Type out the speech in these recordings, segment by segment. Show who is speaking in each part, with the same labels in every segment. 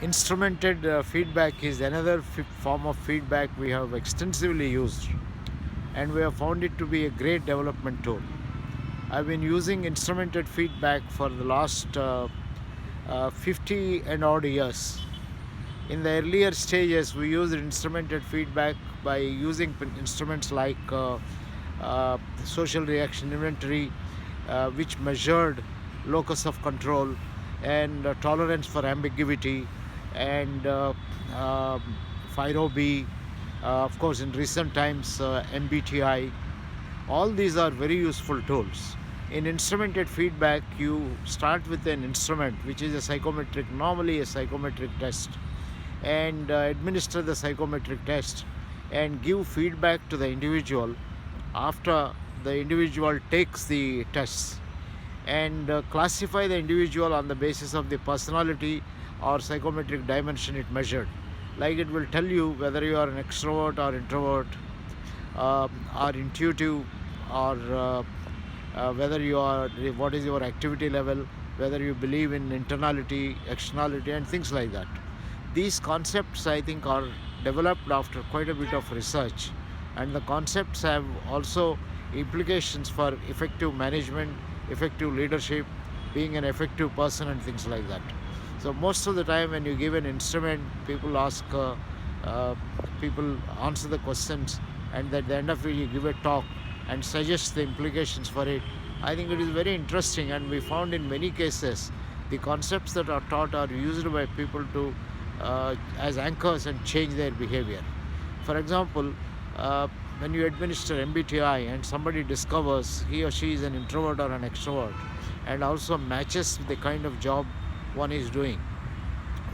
Speaker 1: Instrumented feedback is another form of feedback we have extensively used, and we have found it to be a great development tool. I've been using instrumented feedback for the last 50 and odd years. In the earlier stages, we used instrumented feedback by using instruments like social reaction inventory, which measured locus of control and tolerance for ambiguity, and uh, FIRO-B, of course, in recent times, MBTI. All these are very useful tools. In instrumented feedback, you start with an instrument which is a psychometric, normally a psychometric test, and administer the psychometric test and give feedback to the individual after the individual takes the tests, and classify the individual on the basis of the personality or psychometric dimension it measured. Like, it will tell you whether you are an extrovert or introvert, or intuitive, or whether you are, what is your activity level, whether you believe in internality, externality, and things like that. These concepts, I think, are developed after quite a bit of research, and the concepts have also implications for effective management, effective leadership, being an effective person, and things like that. So most of the time, when you give an instrument, uh, people answer the questions, and at the end of it, you give a talk and suggest the implications for it. I think it is very interesting, and we found in many cases the concepts that are taught are used by people to as anchors and change their behavior. For example, when you administer MBTI and somebody discovers he or she is an introvert or an extrovert, and also matches the kind of job one is doing,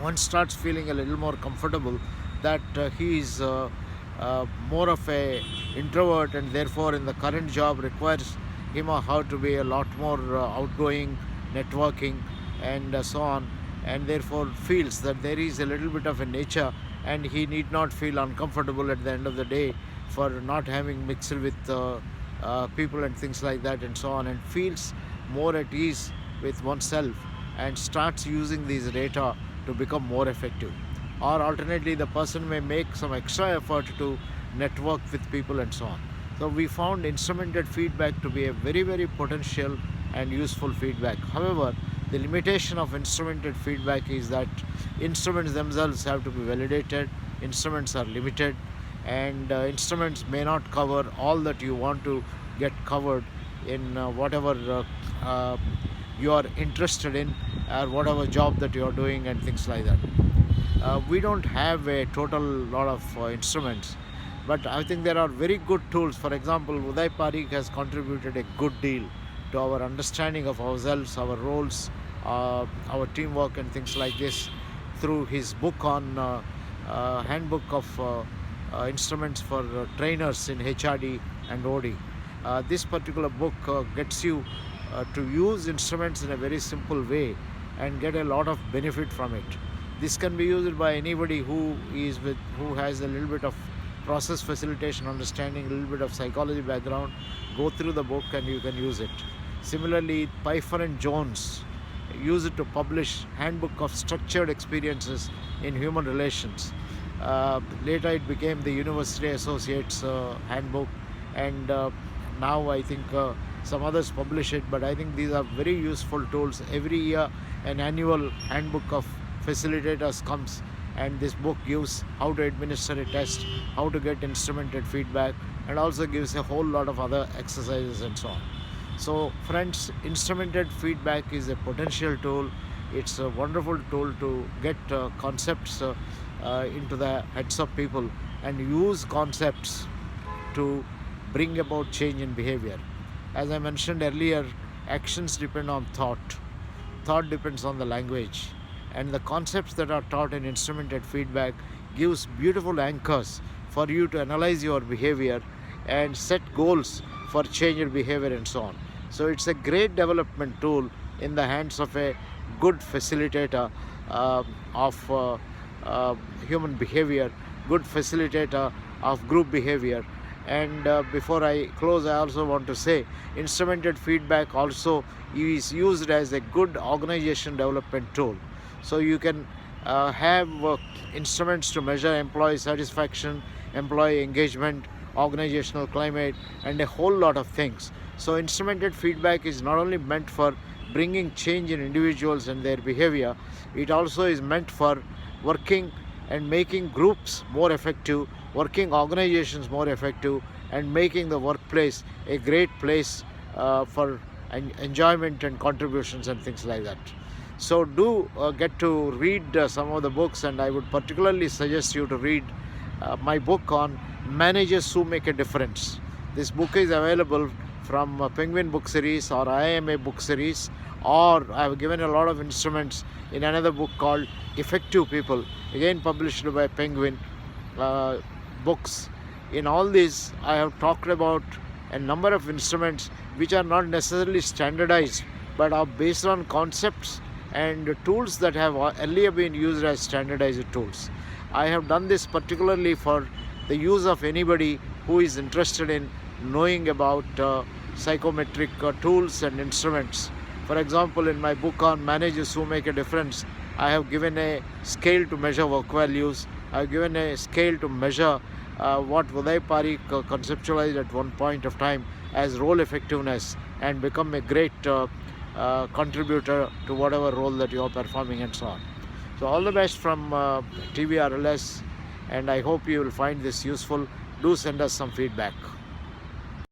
Speaker 1: one starts feeling a little more comfortable that he is more of a introvert, and therefore in the current job requires him or her to be a lot more outgoing, networking, and so on, and therefore feels that there is a little bit of a nature, and he need not feel uncomfortable at the end of the day for not having mixed with people and things like that, and so on, and feels more at ease with oneself, and starts using these data to become more effective. Or alternately, the person may make some extra effort to network with people, and so on. So we found instrumented feedback to be a very, very potential and useful feedback. However, the limitation of instrumented feedback is that instruments themselves have to be validated, instruments are limited, and instruments may not cover all that you want to get covered in whatever you are interested in, or whatever job that you are doing, and things like that. We don't have a total lot of instruments, but I think there are very good tools. For example, Uday Parikh has contributed a good deal to our understanding of ourselves, our roles, our teamwork, and things like this, through his book on handbook of instruments for trainers in HRD and OD. This particular book gets you to use instruments in a very simple way and get a lot of benefit from it. This can be used by anybody who has a little bit of process facilitation understanding, a little bit of psychology background. Go through the book and you can use it. Similarly, Pfeiffer and Jones use it to publish Handbook of Structured Experiences in Human Relations. Later it became the University Associates Handbook, and now I think some others publish it, but I think these are very useful tools. Every year an annual handbook of facilitators comes, and this book gives how to administer a test, how to get instrumented feedback, and also gives a whole lot of other exercises and so on. So friends, instrumented feedback is a potential tool. It's a wonderful tool to get concepts into the heads of people, and use concepts to bring about change in behavior. As I mentioned earlier, actions depend on thought, thought depends on the language, and the concepts that are taught in instrumented feedback gives beautiful anchors for you to analyze your behavior and set goals for change in behavior, and so on. So it's a great development tool in the hands of a good facilitator of human behavior, good facilitator of group behavior. And before I close, I also want to say instrumented feedback also is used as a good organization development tool. So you can have instruments to measure employee satisfaction, employee engagement, organizational climate, and a whole lot of things. So instrumented feedback is not only meant for bringing change in individuals and their behavior, it also is meant for working and making groups more effective, working organizations more effective, and making the workplace a great place for enjoyment and contributions and things like that. So do get to read some of the books, and I would particularly suggest you to read my book on managers who make a difference. This book is available from Penguin book series or IMA book series, or I have given a lot of instruments in another book called Effective People, again published by Penguin uh, books. In all these, I have talked about a number of instruments which are not necessarily standardized but are based on concepts and tools that have earlier been used as standardized tools. I have done this particularly for the use of anybody who is interested in knowing about psychometric tools and instruments. For example, in my book on managers who make a difference, I have given a scale to measure work values. I have given a scale to measure what Uday Parikh conceptualized at one point of time as role effectiveness, and become a great contributor to whatever role that you are performing, and so on. So all the best from TVRLS, and I hope you will find this useful. Do send us some feedback.